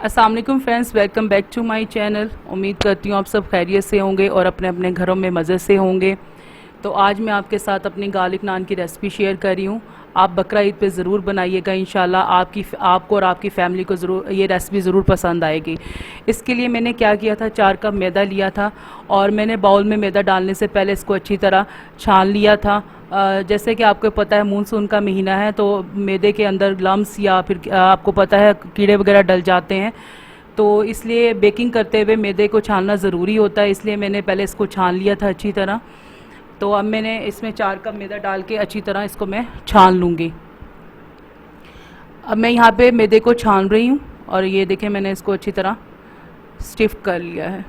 अस्सलाम वालेकुम friends, welcome back to my channel. उम्मीद करती हूँ आप सब खैरियत से होंगे और अपने अपने घरों में मज़े से होंगे। तो आज मैं आपके साथ अपनी गार्लिक नान की रेसिपी शेयर कर रही हूँ। आप बकरा ईद पे ज़रूर बनाइएगा, इंशाल्लाह आपको और आपकी फ़ैमिली को ज़रूर ये रेसिपी ज़रूर पसंद आएगी। इसके लिए मैंने क्या किया था, 4 कप मैदा लिया था और मैंने बाउल में मैदा डालने से पहले इसको अच्छी तरह छान लिया था। जैसे कि आपको पता है मानसून का महीना है तो मैदे के अंदर लम्स या फिर आपको पता है कीड़े वगैरह डल जाते हैं, तो इसलिए बेकिंग करते हुए मैदे को छानना ज़रूरी होता है। इसलिए मैंने पहले इसको छान लिया था अच्छी तरह। तो अब मैंने इसमें 4 कप मैदा डाल के अच्छी तरह इसको मैं छान लूँगी। अब मैं यहाँ पे मैदे को छान रही हूँ और ये देखें मैंने इसको अच्छी तरह स्टिफ कर लिया है।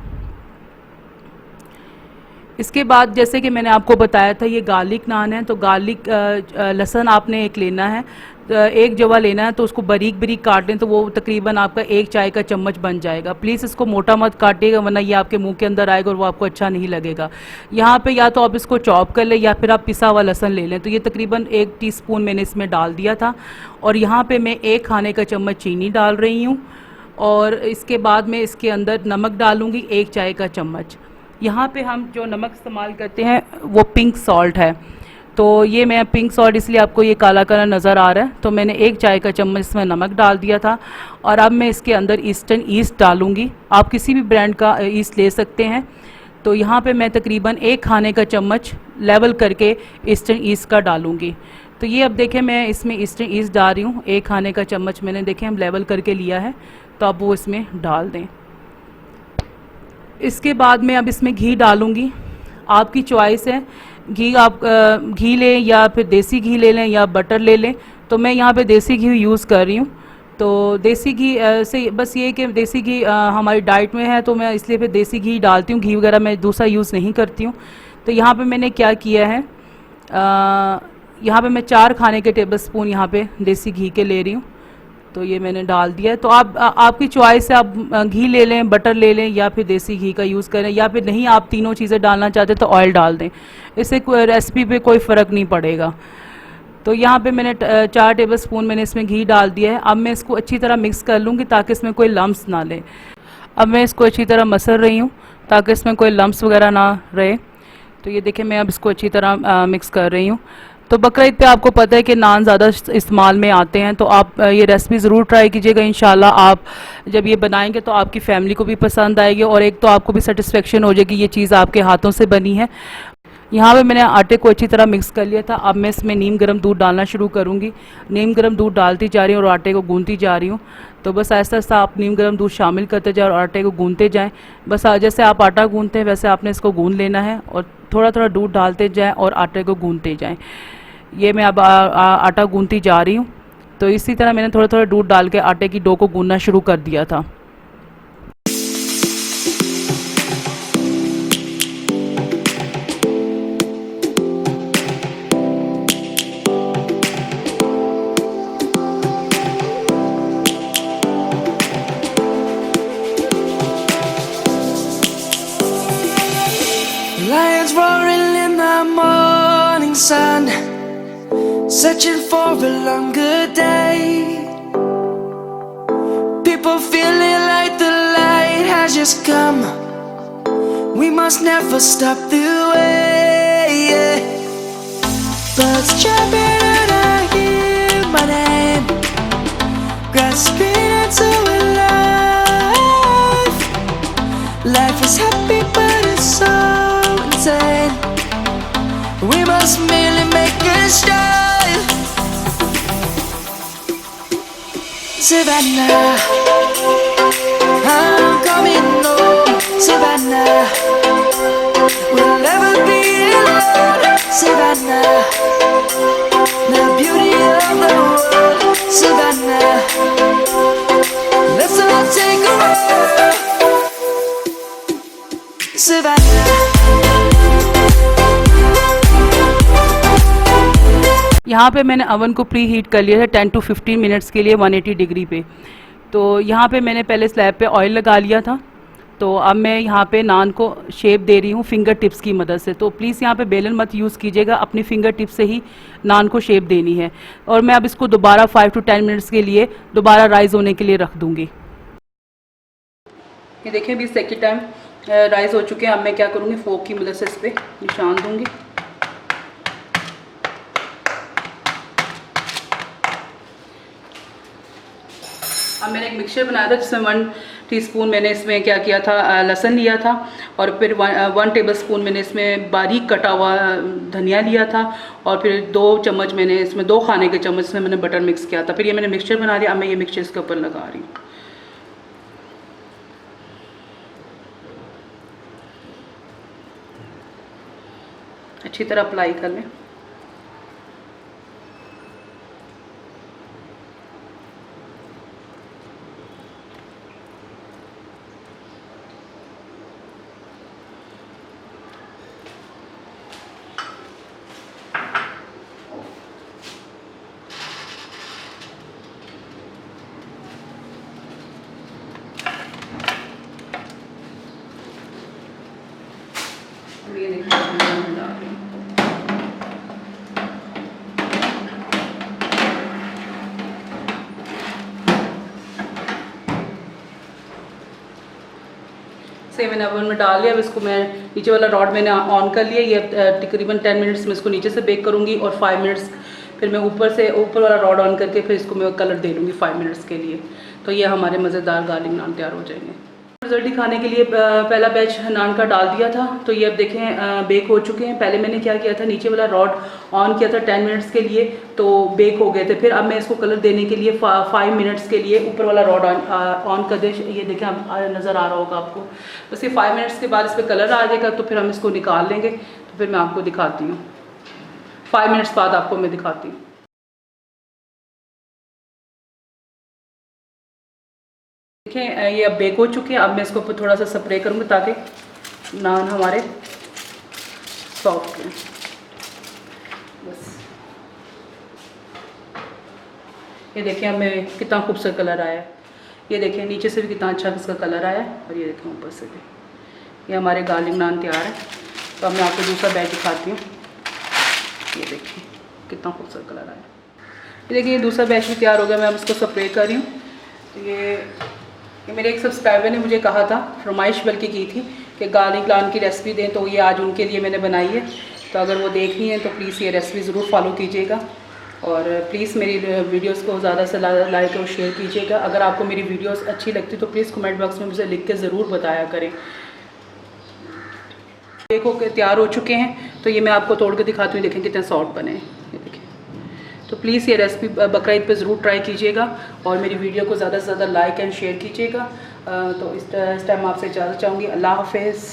इसके बाद जैसे कि मैंने आपको बताया था ये गार्लिक नान है, तो गार्लिक लहसुन आपने एक लेना है, एक जवा लेना है, तो उसको बारीक बारीक काट लें तो वो तकरीबन आपका 1 चाय का चम्मच बन जाएगा। प्लीज़ इसको मोटा मत काटिएगा वरना ये आपके मुंह के अंदर आएगा और वो आपको अच्छा नहीं लगेगा। यहाँ पे या तो आप इसको चॉप कर लें या फिर आप पिसा हुआ लहसुन ले लें। तो ये तकरीबन 1 टीस्पून मैंने इसमें डाल दिया था और यहाँ पर मैं 1 खाने का चम्मच चीनी डाल रही हूँ और इसके बाद मैं इसके अंदर नमक डालूँगी 1 चाय का चम्मच। यहाँ पे हम जो नमक इस्तेमाल करते हैं वो पिंक सॉल्ट है, तो ये मैं पिंक सॉल्ट इसलिए आपको ये काला काला नज़र आ रहा है। तो मैंने 1 चाय का चम्मच इसमें नमक डाल दिया था और अब मैं इसके अंदर ईस्टर्न ईस्ट डालूँगी। आप किसी भी ब्रांड का ईस्ट ले सकते हैं। तो यहाँ पे मैं तकरीबन 1 खाने का चम्मच लेवल करके ईस्टर्न ईस्ट का डालूँगी। तो ये अब देखें मैं इसमें ईस्टर्न ईस्ट डाल रही हूँ, 1 खाने का चम्मच मैंने देखें हम लेवल करके लिया है, तो अब वो इसमें डाल दें। इसके बाद मैं अब इसमें घी डालूँगी, आपकी चॉइस है। घी आप घी लें या फिर देसी घी ले लें या बटर ले लें, तो मैं यहाँ पे देसी घी यूज़ कर रही हूँ। तो देसी घी से बस ये कि देसी घी हमारी डाइट में है तो मैं इसलिए फिर देसी घी डालती हूँ, घी वगैरह मैं दूसरा यूज़ नहीं करती हूँ। तो यहाँ पे मैंने क्या किया है, यहाँ पे मैं 4 खाने के टेबल स्पून यहाँ पे देसी घी के ले रही हूँ, तो ये मैंने डाल दिया है। तो आपकी चॉइस है, आप घी ले लें, बटर ले लें या फिर देसी घी का यूज़ करें, या फिर नहीं आप तीनों चीज़ें डालना चाहते तो ऑयल डाल दें, इससे कोई रेसिपी पे कोई फ़र्क नहीं पड़ेगा। तो यहाँ पे मैंने 4 टेबल स्पून मैंने इसमें घी डाल दिया है। अब मैं इसको अच्छी तरह मिक्स कर लूँगी ताकि इसमें कोई लम्स ना ले। अब मैं इसको अच्छी तरह मसल रही हूँ ताकि इसमें कोई लम्स वगैरह ना रहे। तो ये देखें मैं अब इसको अच्छी तरह मिक्स कर रही हूँ। तो बकरा ईद पे आपको पता है कि नान ज़्यादा इस्तेमाल में आते हैं, तो आप ये रेसिपी ज़रूर ट्राई कीजिएगा। इंशाल्लाह आप जब ये बनाएंगे तो आपकी फ़ैमिली को भी पसंद आएगी और एक तो आपको भी सेटिस्फेक्शन हो जाएगी ये चीज़ आपके हाथों से बनी है। यहाँ पे मैंने आटे को अच्छी तरह मिक्स कर लिया था। अब मैं इसमें नीम गर्म दूध डालना शुरू करूँगी। नीम गर्म दूध डालती जा रही हूँ और आटे को गूंथती जा रही हूँ। तो बस ऐसा ऐसा आप नीम गर्म दूध शामिल करते जाए और आटे को गूंथते जाएं। बस जैसे आप आटा गूंथते हैं वैसे आपने इसको गूंथ लेना है और थोड़ा थोड़ा दूध डालते जाएँ और आटे को गूंथते जाएँ। ये मैं अब आटा गूंथती जा रही हूँ। तो इसी तरह मैंने थोड़ा थोड़ा दूध डाल के आटे की डो को गूंथना शुरू कर दिया था। Lions roaring in the morning sun, searching for a longer day. People feeling like the light has just come. We must never stop the way. Birds chirping and I hear my name, grasping into a life. Life is happy but it's so insane. We must merely make a start. Savannah, I'm coming home. Savannah, we'll never be alone. Savannah, the beauty of the world. Savannah, let's all take a walk. Savannah. यहाँ पे मैंने oven को pre heat कर लिया था 10 to 15 minutes के लिए 180 degree पे। तो यहाँ पे मैंने पहले स्लैब पे ऑयल लगा लिया था। तो अब मैं यहाँ पे नान को शेप दे रही हूँ फिंगर टिप्स की मदद से। तो प्लीज़ यहाँ पे बेलन मत यूज़ कीजिएगा, अपनी फिंगर टिप्स से ही नान को शेप देनी है। और मैं अब इसको दोबारा 5 to 10 मिनट्स के लिए दोबारा राइज़ होने के लिए रख दूँगी। ये देखिए अभी सेकंड टाइम राइस हो चुके हैं। अब मैं क्या करूँगी, फोक की मदद से इस पर निशान दूँगी। अब मैंने एक मिक्सचर बनाया था जिसमें 1 टीस्पून मैंने इसमें क्या किया था, लहसुन लिया था, और फिर 1 टेबलस्पून मैंने इसमें बारीक कटा हुआ धनिया लिया था, और फिर 2 चम्मच मैंने इसमें 2 खाने के चम्मच इसमें मैंने बटर मिक्स किया था। फिर ये मैंने मिक्सचर बना लिया। अब मैं ये मिक्सचर इसके ऊपर लगा रही हूँ। अच्छी तरह अप्लाई कर लें। ये देखिए मैं डाल रही हूँ। से मैंने ओवन में डाल लिया। अब इसको मैं नीचे वाला रॉड मैंने ऑन कर लिया। ये तकरीबन 10 मिनट्स में इसको नीचे से बेक करूँगी, और 5 मिनट्स फिर मैं ऊपर वाला रॉड ऑन करके फिर इसको मैं कलर दे लूँगी 5 मिनट्स के लिए। तो ये हमारे मज़ेदार गार्लिक नान तैयार हो जाएंगे। रिजल्ट दिखाने के लिए पहला बैच नान का डाल दिया था। तो ये अब देखें बेक हो चुके हैं। पहले मैंने क्या किया था, नीचे वाला रॉड ऑन किया था 10 मिनट्स के लिए, तो बेक हो गए थे। फिर अब मैं इसको कलर देने के लिए 5 मिनट्स के लिए ऊपर वाला रॉड ऑन कर दे। ये देखें अब नज़र आ रहा होगा आपको। बस ये 5 मिनट्स के बाद इस पर कलर आ जाएगा, तो फिर हम इसको निकाल लेंगे। तो फिर मैं आपको दिखाती हूँ, 5 मिनट्स बाद आपको मैं दिखाती हूँ। देखें ये अब बेक हो चुके हैं। अब मैं इसको ऊपर थोड़ा सा स्प्रे करूँगी ताकि नान हमारे सॉफ्ट हैं। बस ये देखें अब मैं कितना खूबसूरत कलर आया है। ये देखें नीचे से भी कितना अच्छा इसका कलर आया है, और ये देखें ऊपर से भी। ये हमारे गार्लिक नान तैयार है। तो अब मैं आपको दूसरा बैच दिखाती हूँ। ये देखिए कितना खूबसूरत कलर आया। ये देखिए दूसरा बैच भी तैयार हो गया। मैं अब इसको स्प्रे कर रही हूँ। तो ये मेरे एक सब्सक्राइबर ने मुझे कहा था, फरमाइश बल्कि की थी कि गार्लिक नान की रेसिपी दें, तो ये आज उनके लिए मैंने बनाई है। तो अगर वो देख रही हैं तो प्लीज़ ये रेसिपी ज़रूर फॉलो कीजिएगा, और प्लीज़ मेरी वीडियोस को ज़्यादा से ज़्यादा लाइक और शेयर कीजिएगा। अगर आपको मेरी वीडियोस अच्छी लगती तो प्लीज़ कमेंट बॉक्स में मुझे लिख के ज़रूर बताया करें। देखो कि तैयार हो चुके हैं। तो ये मैं आपको तोड़ के दिखाती हूँ। देखें कितने सॉफ्ट बने हैं। ये देखें। तो प्लीज़ ये रेसिपी बकरा ईद पे ज़रूर ट्राई कीजिएगा, और मेरी वीडियो को ज़्यादा से ज़्यादा लाइक एंड शेयर कीजिएगा। तो इस टाइम आपसे इजाज़त चाहूँगी। अल्लाह हाफ़िज़।